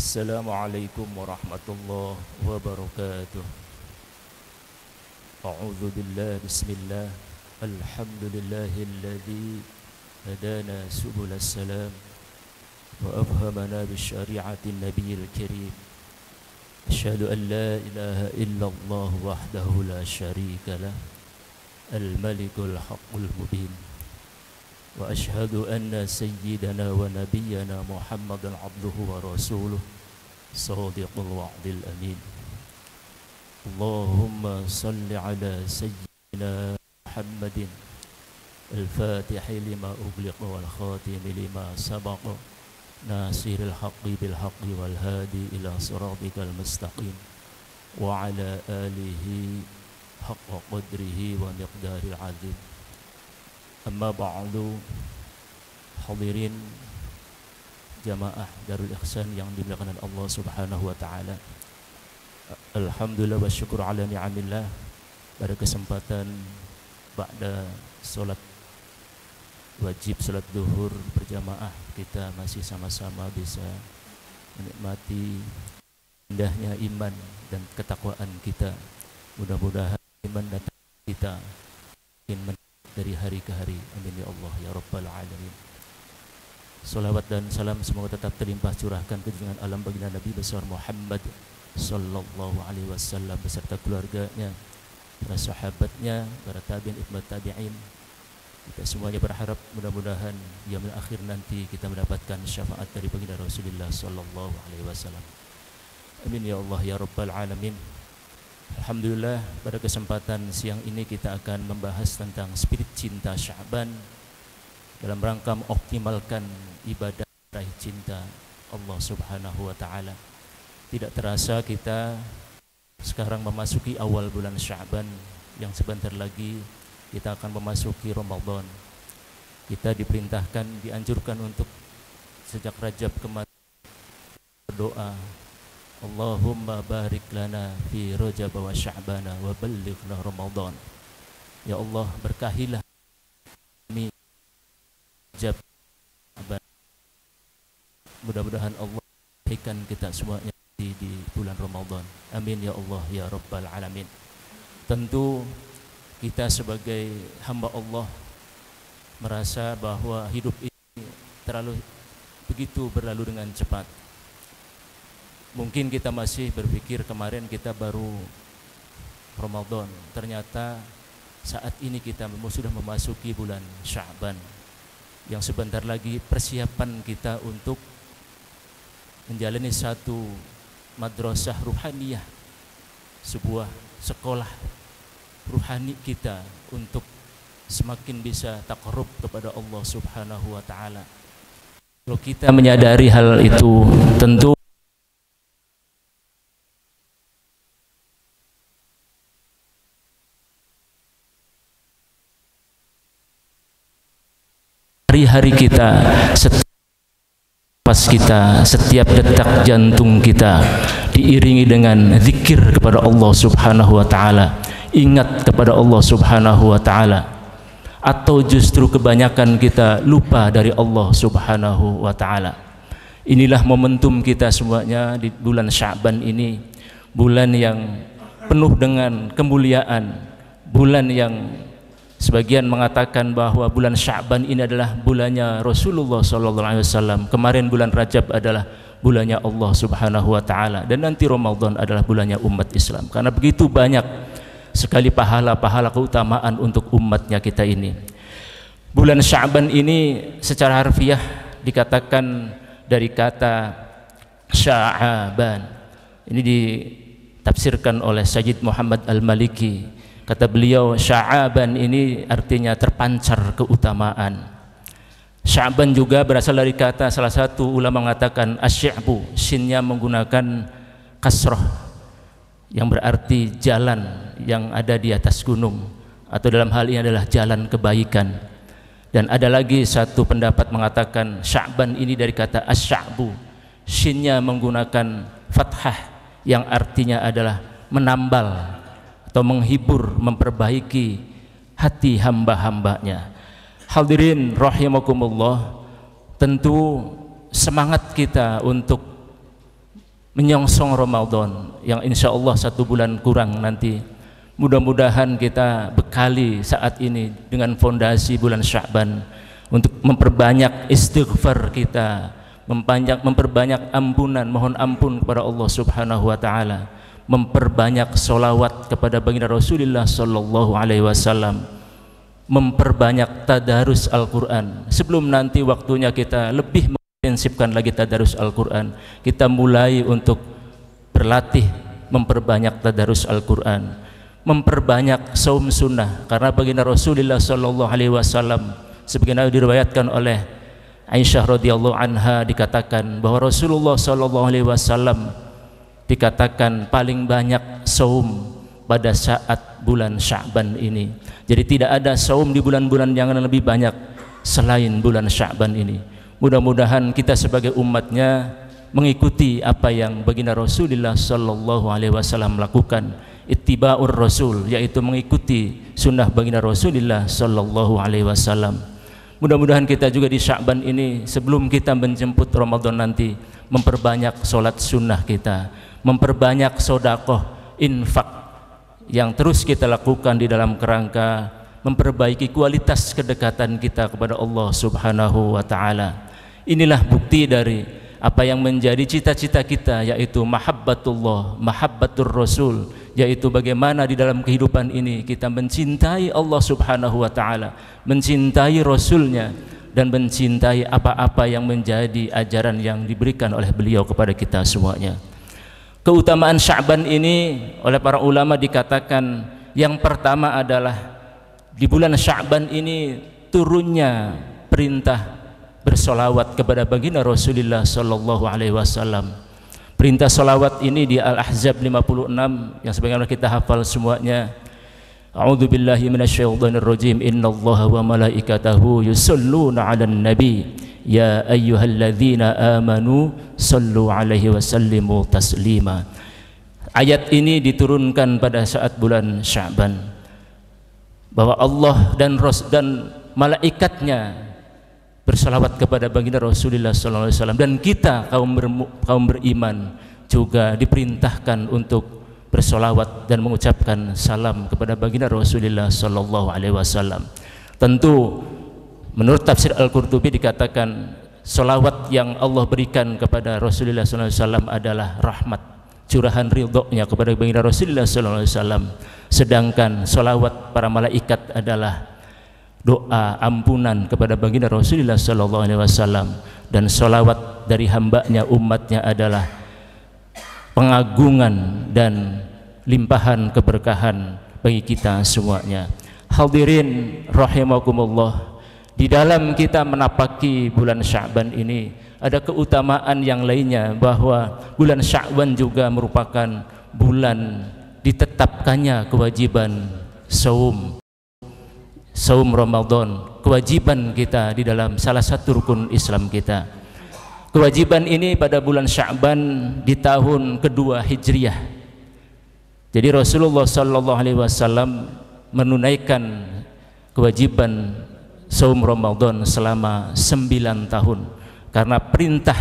Assalamualaikum warahmatullahi wabarakatuh. A'udzu billah, bismillah. Alhamdulillahilladzi hadana subulas salam wa afhamana bisyari'atin nabiyil karim. Asyhadu an la ilaha illallah wahdahu la syarika lah, al-malikul haqqul mubin. Wa ashhadu anna sayyidana wa nabiyyana Muhammadan abduhu wa rasuluh sadiqul wa'dil amin. Allahumma salli ala sayyidina Muhammadin al-fatihi lima ughliqa wal khatimi lima sabaqa nasiril haqqi bil haqqi wal hadi ila siratikal mustaqim wa ala alihi haqqa qadrihi wa miqdaril azim. Amma ba'du, hadirin jamaah Darul Ihsan yang dimuliakan Allah Subhanahu wa taala. Alhamdulillah wa syukur ala ni'amillah. Pada kesempatan ba'da salat wajib, salat zuhur berjamaah, kita masih sama-sama bisa menikmati indahnya iman dan ketakwaan kita. Mudah-mudahan iman dan kita makin dari hari ke hari. Amin ya Allah ya Rabbal Alamin. Salawat dan salam semoga tetap terlimpah curahkan ke junjungan alam baginda Nabi besar Muhammad sallallahu alaihi wasallam beserta keluarganya, para sahabatnya, para tabi'in, itba tabi'in. Kita semuanya berharap mudah-mudahan yaumil akhir nanti kita mendapatkan syafaat dari baginda Rasulullah sallallahu alaihi wasallam. Amin ya Allah ya Rabbal Alamin. Alhamdulillah, pada kesempatan siang ini kita akan membahas tentang spirit cinta Sya'ban dalam rangka mengoptimalkan ibadah raih cinta Allah Subhanahu wa taala. Tidak terasa kita sekarang memasuki awal bulan Sya'ban, yang sebentar lagi kita akan memasuki Ramadan. Kita diperintahkan, dianjurkan untuk sejak Rajab kemarin berdoa, Allahumma barik lana fi Rajab wa Sya'bana wa ballighna Ramadan. Ya Allah, berkahilah kami Rajab, Sya'ban. Mudah-mudahan Allah berikan kita semuanya di bulan Ramadan. Amin ya Allah ya Rabbal Alamin. Tentu kita sebagai hamba Allah merasa bahwa hidup ini begitu berlalu dengan cepat. Mungkin kita masih berpikir kemarin kita baru Ramadan, ternyata saat ini kita sudah memasuki bulan Sya'ban, yang sebentar lagi persiapan kita untuk menjalani satu madrasah ruhaniyah, sebuah sekolah ruhani kita untuk semakin bisa taqarrub kepada Allah Subhanahu wa taala. Kalau kita menyadari hal itu, tentu hari-hari kita, setiap nafas kita, setiap detak jantung kita diiringi dengan zikir kepada Allah Subhanahu wa taala, ingat kepada Allah Subhanahu wa taala, atau justru kebanyakan kita lupa dari Allah Subhanahu wa taala. Inilah momentum kita semuanya di bulan Sya'ban ini, bulan yang penuh dengan kemuliaan, bulan yang sebagian mengatakan bahwa bulan Sya'ban ini adalah bulannya Rasulullah sallallahu alaihi wasallam. Kemarin bulan Rajab adalah bulannya Allah Subhanahu wa taala, dan nanti Ramadan adalah bulannya umat Islam. Karena begitu banyak sekali pahala-pahala keutamaan untuk umatnya kita ini. Bulan Sya'ban ini secara harfiah dikatakan dari kata Sya'aban. Ini ditafsirkan oleh Sayyid Muhammad Al-Maliki. Kata beliau, Sya'aban ini artinya terpancar keutamaan. Sya'ban juga berasal dari kata, salah satu ulama mengatakan asy-sya'bu, sinnya menggunakan kasroh, yang berarti jalan yang ada di atas gunung, atau dalam hal ini adalah jalan kebaikan. Dan ada lagi satu pendapat mengatakan Sya'ban ini dari kata asy-sya'bu, sinnya menggunakan fathah, yang artinya adalah menambal atau menghibur, memperbaiki hati hamba-hambanya. Hadirin rahimakumullah, tentu semangat kita untuk menyongsong Ramadan yang insya Allah 1 bulan kurang nanti. Mudah-mudahan kita bekali saat ini dengan fondasi bulan Sya'ban untuk memperbanyak istighfar kita, memperbanyak ampunan, mohon ampun kepada Allah Subhanahu wa taala, memperbanyak solawat kepada baginda Rasulullah sallallahu alaihi wasallam, memperbanyak tadarus Al-Qur'an. Sebelum nanti waktunya kita lebih mengintensifkan lagi tadarus Al-Qur'an, kita mulai untuk berlatih memperbanyak tadarus Al-Qur'an, memperbanyak saum sunnah, karena baginda Rasulullah sallallahu alaihi wasallam sebagaimana diriwayatkan oleh Aisyah radhiyallahu anha dikatakan bahwa Rasulullah sallallahu alaihi wasallam dikatakan paling banyak saum pada saat bulan Sya'ban ini. Jadi tidak ada saum di bulan-bulan yang lebih banyak selain bulan Sya'ban ini. Mudah-mudahan kita sebagai umatnya mengikuti apa yang baginda Rasulullah sallallahu alaihi wasallam lakukan, ittiba'ur rasul, yaitu mengikuti sunnah baginda Rasulullah sallallahu alaihi wasallam. Mudah-mudahan kita juga di Sya'ban ini sebelum kita menjemput Ramadan nanti memperbanyak sholat sunnah kita, memperbanyak sedekah, infak yang terus kita lakukan di dalam kerangka memperbaiki kualitas kedekatan kita kepada Allah Subhanahu wa taala. Inilah bukti dari apa yang menjadi cita-cita kita, yaitu mahabbatullah, mahabbatur rasul, yaitu bagaimana di dalam kehidupan ini kita mencintai Allah Subhanahu wa taala, mencintai rasulnya, dan mencintai apa-apa yang menjadi ajaran yang diberikan oleh beliau kepada kita semuanya. Keutamaan Sya'ban ini oleh para ulama dikatakan yang pertama adalah di bulan Sya'ban ini turunnya perintah bersolawat kepada baginda Rasulullah sallallahu alaihi wasallam. Perintah solawat ini di Al-Ahzab 56 yang sebagaimana kita hafal semuanya. A'udzu billahi minasyaitonir rajim. Innallaha wa malaikatahu yusholluna 'alan nabi ya ayyuhalladzina amanu shallu 'alaihi wa sallimu taslima. Ayat ini diturunkan pada saat bulan Sya'ban bahwa Allah dan malaikatnya bersalawat kepada baginda Rasulullah sallallahu alaihi wasallam, dan kita kaum beriman juga diperintahkan untuk bersalawat dan mengucapkan salam kepada baginda Rasulullah sallallahu alaihi wasallam. Tentu menurut tafsir Al-Qurtubi dikatakan salawat yang Allah berikan kepada Rasulullah sallallahu alaihi wasallam adalah rahmat, curahan ridhonya kepada baginda Rasulullah sallallahu alaihi wasallam, sedangkan salawat para malaikat adalah doa ampunan kepada baginda Rasulullah sallallahu alaihi wasallam, dan salawat dari hambanya umatnya adalah pengagungan dan limpahan keberkahan bagi kita semuanya. Hadirin rahimakumullah, di dalam kita menapaki bulan Sya'ban ini ada keutamaan yang lainnya, bahwa bulan Sya'ban juga merupakan bulan ditetapkannya kewajiban saum Ramadan, kewajiban kita di dalam salah satu rukun Islam kita. Kewajiban ini pada bulan Sya'ban di tahun kedua Hijriah. Jadi Rasulullah sallallahu alaihi wasallam menunaikan kewajiban saum Ramadan selama 9 tahun, karena perintah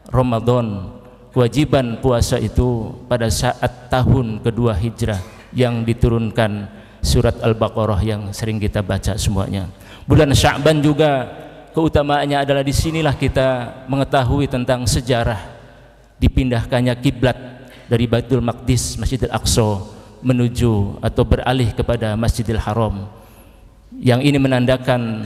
Ramadan, kewajiban puasa itu pada saat tahun kedua Hijrah yang diturunkan surat Al-Baqarah yang sering kita baca semuanya. Bulan Sya'ban juga keutamaannya adalah disinilah kita mengetahui tentang sejarah dipindahkannya kiblat dari Baitul Maqdis, Masjidil Aqsa, menuju atau beralih kepada Masjidil Haram. Yang ini menandakan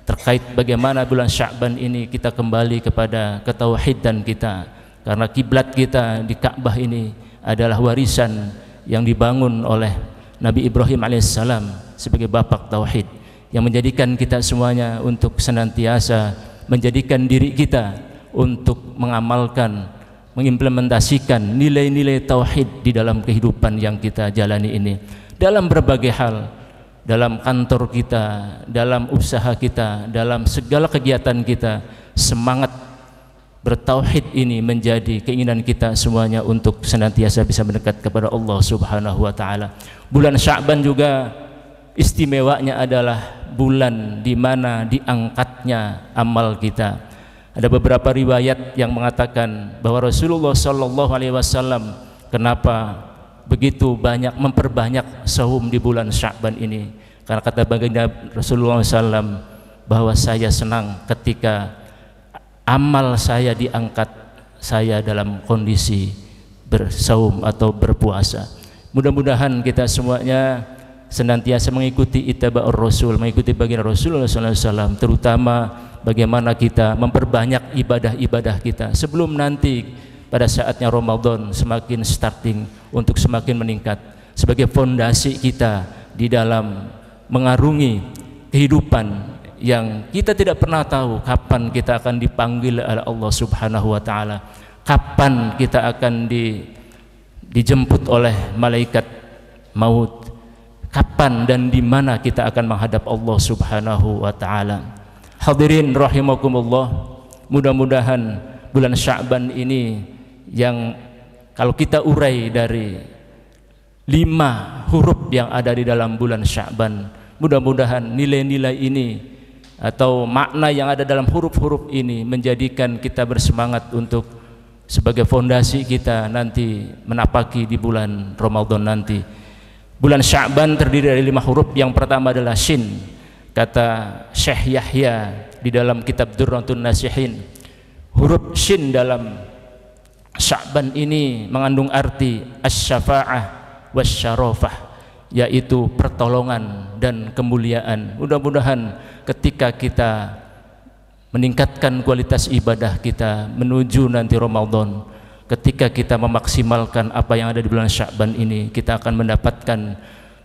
terkait bagaimana bulan Sya'ban ini kita kembali kepada ketauhidan kita, karena kiblat kita di Ka'bah ini adalah warisan yang dibangun oleh Nabi Ibrahim alaihissalam sebagai bapak tauhid, yang menjadikan kita semuanya untuk senantiasa menjadikan diri kita untuk mengamalkan, mengimplementasikan nilai-nilai tauhid di dalam kehidupan yang kita jalani ini, dalam berbagai hal, dalam kantor kita, dalam usaha kita, dalam segala kegiatan kita. Semangat bertauhid ini menjadi keinginan kita semuanya untuk senantiasa bisa mendekat kepada Allah Subhanahu wa taala. Bulan Sya'ban juga istimewanya adalah bulan di mana diangkatnya amal kita. Ada beberapa riwayat yang mengatakan bahwa Rasulullah Shallallahu Alaihi Wasallam kenapa begitu banyak memperbanyak saum di bulan Sya'ban ini, karena kata baginda Rasulullah SAW bahwa saya senang ketika amal saya diangkat, saya dalam kondisi bersaum atau berpuasa. Mudah-mudahan kita semuanya senantiasa mengikuti ittaba'ur Rasul, mengikuti baginda Rasulullah SAW, terutama bagaimana kita memperbanyak ibadah-ibadah kita sebelum nanti pada saatnya Ramadan semakin starting untuk semakin meningkat sebagai fondasi kita di dalam mengarungi kehidupan yang kita tidak pernah tahu kapan kita akan dipanggil oleh Allah Subhanahu wa taala, kapan kita akan dijemput oleh malaikat maut, kapan dan di mana kita akan menghadap Allah Subhanahu wa taala. Hadirin rahimakumullah, mudah-mudahan bulan Sya'ban ini yang kalau kita urai dari 5 huruf yang ada di dalam bulan Sya'ban, mudah-mudahan nilai-nilai ini atau makna yang ada dalam huruf-huruf ini menjadikan kita bersemangat untuk sebagai fondasi kita nanti menapaki di bulan Ramadan nanti. Bulan Sya'ban terdiri dari 5 huruf. Yang pertama adalah Shin. Kata Syekh Yahya di dalam kitab Durratun Nasihin, huruf Shin dalam Sya'ban ini mengandung arti asy-syafa'ah wasyarafah, yaitu pertolongan dan kemuliaan. Mudah-mudahan ketika kita meningkatkan kualitas ibadah kita menuju nanti Ramadan, ketika kita memaksimalkan apa yang ada di bulan Sya'ban ini, kita akan mendapatkan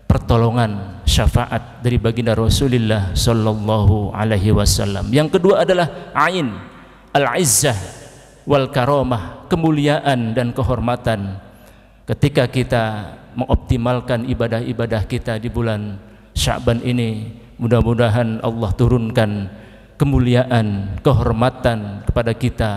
pertolongan syafaat dari baginda Rasulullah sallallahu alaihi wasallam. Yang kedua adalah Ain, al-izzah wal karamah, kemuliaan dan kehormatan. Ketika kita mengoptimalkan ibadah-ibadah kita di bulan Sya'ban ini, mudah-mudahan Allah turunkan kemuliaan, kehormatan kepada kita,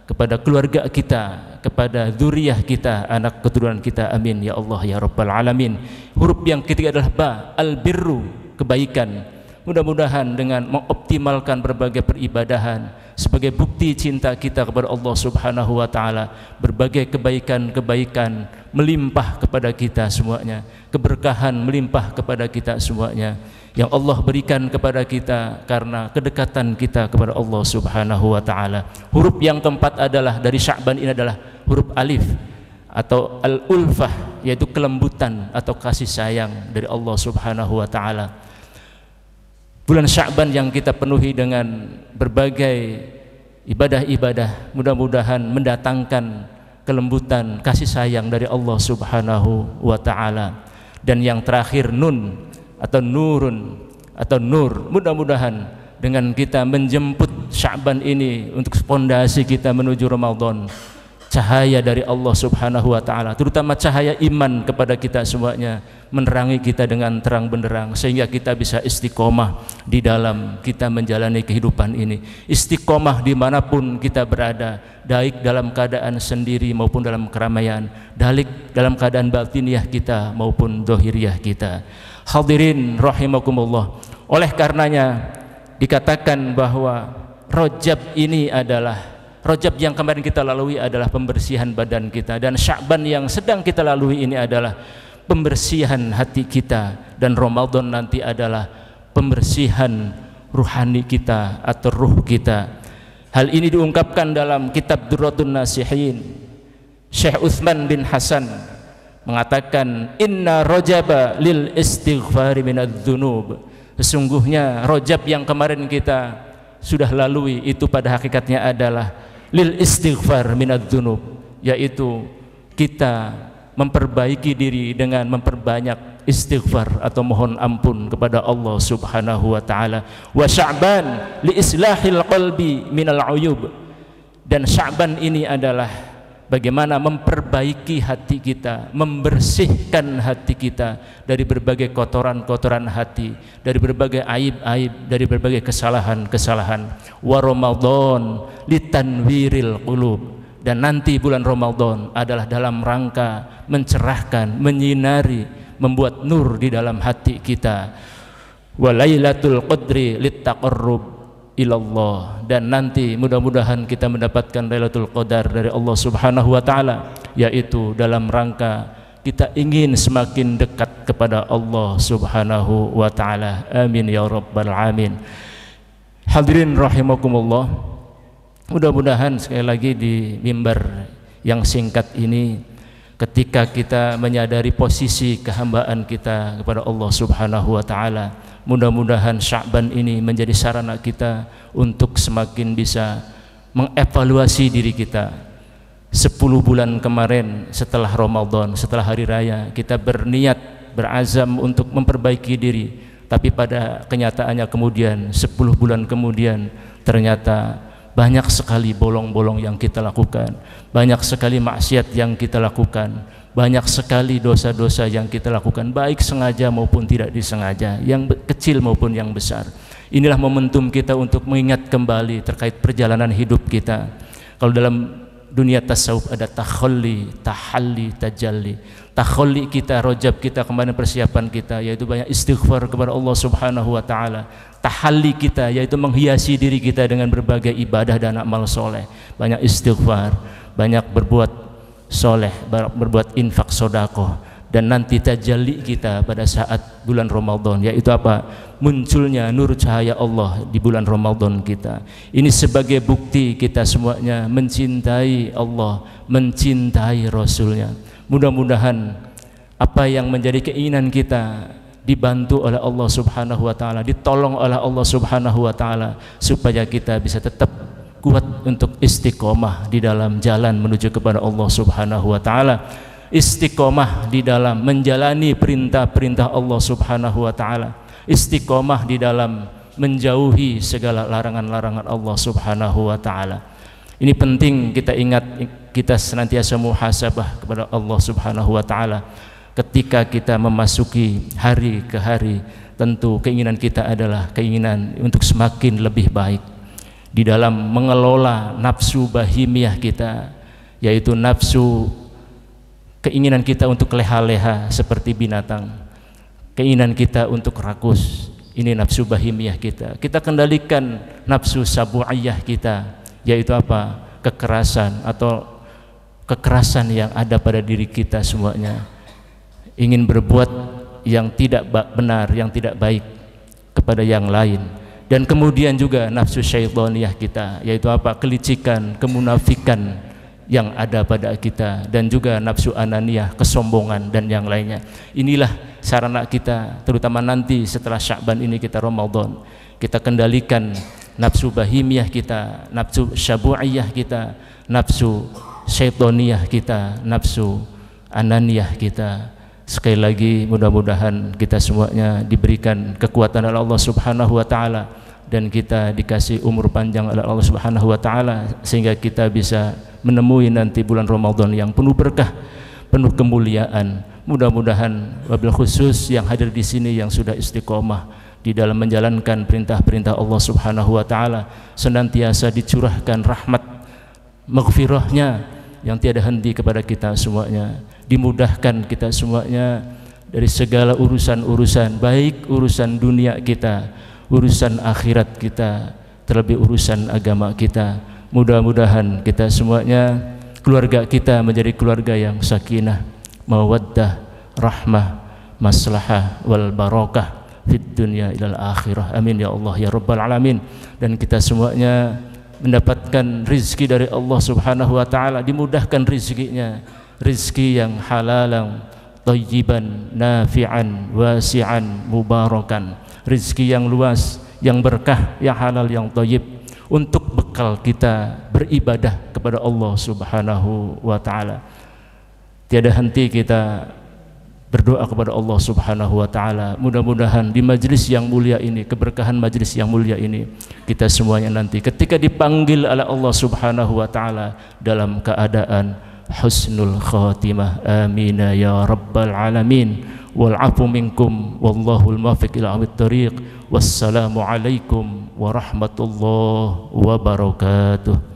kepada keluarga kita, kepada zuriyah kita, anak keturunan kita. Amin ya Allah ya Rabbal Alamin. Huruf yang ketiga adalah Ba, al-birru, kebaikan. Mudah-mudahan dengan mengoptimalkan berbagai peribadahan sebagai bukti cinta kita kepada Allah Subhanahu wa taala, berbagai kebaikan-kebaikan melimpah kepada kita semuanya, keberkahan melimpah kepada kita semuanya yang Allah berikan kepada kita karena kedekatan kita kepada Allah Subhanahu wa taala. Huruf yang keempat adalah dari Sya'ban ini adalah huruf alif atau al-ulfah, yaitu kelembutan atau kasih sayang dari Allah Subhanahu wa taala. Bulan Sya'ban yang kita penuhi dengan berbagai ibadah-ibadah, mudah-mudahan mendatangkan kelembutan, kasih sayang dari Allah Subhanahu wa taala. Dan yang terakhir Nun atau Nurun atau Nur, mudah-mudahan dengan kita menjemput Sya'ban ini untuk fondasi kita menuju Ramadan, cahaya dari Allah Subhanahu wa taala, terutama cahaya iman kepada kita semuanya, menerangi kita dengan terang benderang sehingga kita bisa istiqomah di dalam kita menjalani kehidupan ini, istiqomah dimanapun kita berada, baik dalam keadaan sendiri maupun dalam keramaian, baik dalam keadaan batiniah kita maupun dohiriah kita. Hadirin rahimakumullah, oleh karenanya dikatakan bahwa Rajab ini adalah Rajab yang kemarin kita lalui adalah pembersihan badan kita, dan Sya'ban yang sedang kita lalui ini adalah pembersihan hati kita, dan Ramadan nanti adalah pembersihan ruhani kita atau ruh kita. Hal ini diungkapkan dalam kitab Durratun Nasihin. Syekh Utsman bin Hasan mengatakan, inna rajaba lil istighfari minadz-dzunub. Sesungguhnya Rajab yang kemarin kita sudah lalui itu pada hakikatnya adalah lil istighfar minadz-dzunub, yaitu kita memperbaiki diri dengan memperbanyak istighfar atau mohon ampun kepada Allah Subhanahu wa taala. Wa Sya'ban li islahil qalbi minal uyub, dan Sya'ban ini adalah bagaimana memperbaiki hati kita, membersihkan hati kita dari berbagai kotoran-kotoran hati, dari berbagai aib-aib, dari berbagai kesalahan-kesalahan. Wa Ramadan litanwiril qulub, dan nanti bulan Ramadan adalah dalam rangka mencerahkan, menyinari, membuat nur di dalam hati kita. Wa lailatul qadri littaqarrub, ilallah, dan nanti mudah-mudahan kita mendapatkan Lailatul Qadar dari Allah Subhanahu wa taala, yaitu dalam rangka kita ingin semakin dekat kepada Allah Subhanahu wa taala. Amin ya rabbal alamin. Hadirin rahimakumullah, mudah-mudahan sekali lagi di mimbar yang singkat ini, ketika kita menyadari posisi kehambaan kita kepada Allah Subhanahu wa taala, mudah-mudahan Sya'ban ini menjadi sarana kita untuk semakin bisa mengevaluasi diri kita. 10 bulan kemarin setelah Ramadan, setelah hari raya, kita berniat, berazam untuk memperbaiki diri, tapi pada kenyataannya kemudian 10 bulan kemudian ternyata banyak sekali bolong-bolong yang kita lakukan, banyak sekali maksiat yang kita lakukan, banyak sekali dosa-dosa yang kita lakukan, baik sengaja maupun tidak disengaja, yang kecil maupun yang besar. Inilah momentum kita untuk mengingat kembali terkait perjalanan hidup kita. Kalau dalam dunia tasawuf ada takhalli, tahalli, tajalli. Takhalli kita, rojab kita, kemarin persiapan kita, yaitu banyak istighfar kepada Allah Subhanahu wa taala. Tahalli kita, yaitu menghiasi diri kita dengan berbagai ibadah dan amal soleh, banyak istighfar, banyak berbuat soleh, berbuat infak sodakoh. Dan nanti tajalli kita pada saat bulan Ramadan, yaitu apa? Munculnya nur cahaya Allah di bulan Ramadan kita. Ini sebagai bukti kita semuanya mencintai Allah, mencintai Rasulnya. Mudah-mudahan apa yang menjadi keinginan kita dibantu oleh Allah Subhanahu wa taala, ditolong oleh Allah Subhanahu wa taala, supaya kita bisa tetap kuat untuk istiqomah di dalam jalan menuju kepada Allah Subhanahu wa taala, istiqomah di dalam menjalani perintah-perintah Allah Subhanahu wa taala, istiqomah di dalam menjauhi segala larangan-larangan Allah Subhanahu wa taala. Ini penting kita ingat, kita senantiasa muhasabah kepada Allah Subhanahu wa taala ketika kita memasuki hari ke hari. Tentu keinginan kita adalah keinginan untuk semakin lebih baik di dalam mengelola nafsu bahimiyah kita, yaitu nafsu keinginan kita untuk leha-leha seperti binatang, keinginan kita untuk rakus, ini nafsu bahimiyah kita. Kita kendalikan nafsu sabu'iyah kita, yaitu apa? Kekerasan atau kekerasan yang ada pada diri kita semuanya, ingin berbuat yang tidak benar, yang tidak baik kepada yang lain. Dan kemudian juga nafsu syaitaniyah kita, yaitu apa? Kelicikan, kemunafikan yang ada pada kita, dan juga nafsu ananiyah, kesombongan dan yang lainnya. Inilah sarana kita, terutama nanti setelah Sya'ban ini kita Ramadan, kita kendalikan nafsu bahimiyah kita, nafsu syabu'iyah kita, nafsu syaitaniyah kita, nafsu ananiyah kita. Sekali lagi mudah-mudahan kita semuanya diberikan kekuatan oleh Allah Subhanahu wa taala, dan kita dikasih umur panjang oleh Allah Subhanahu wa taala, sehingga kita bisa menemui nanti bulan Ramadan yang penuh berkah, penuh kemuliaan. Mudah-mudahan wabil khusus yang hadir di sini yang sudah istiqomah di dalam menjalankan perintah-perintah Allah Subhanahu wa taala, senantiasa dicurahkan rahmat maghfirahnya yang tiada henti kepada kita semuanya. Dimudahkan kita semuanya dari segala urusan-urusan, baik urusan dunia kita, urusan akhirat kita, terlebih urusan agama kita. Mudah-mudahan kita semuanya, keluarga kita menjadi keluarga yang sakinah, mawaddah, rahmah, maslahah wal barakah fid dunya ilal akhirah. Amin ya Allah ya rabbal alamin. Dan kita semuanya mendapatkan rizki dari Allah Subhanahu wa taala, dimudahkan rizkinya, rizki yang halalan, thayyiban, nafi'an, wasi'an, mubarakan, rizki yang luas, yang berkah, yang halal, yang thayyib, untuk bekal kita beribadah kepada Allah Subhanahu wa taala. Tiada henti kita berdoa kepada Allah Subhanahu wa taala. Mudah-mudahan di majlis yang mulia ini, keberkahan majlis yang mulia ini, kita semuanya nanti ketika dipanggil oleh Allah Subhanahu wa taala dalam keadaan husnul khatimah. Amin ya rabbal alamin. Wal afu minkum wallahul muwaffiq ila aqwamit thariq. Wassalamu alaikum warahmatullahi wabarakatuh.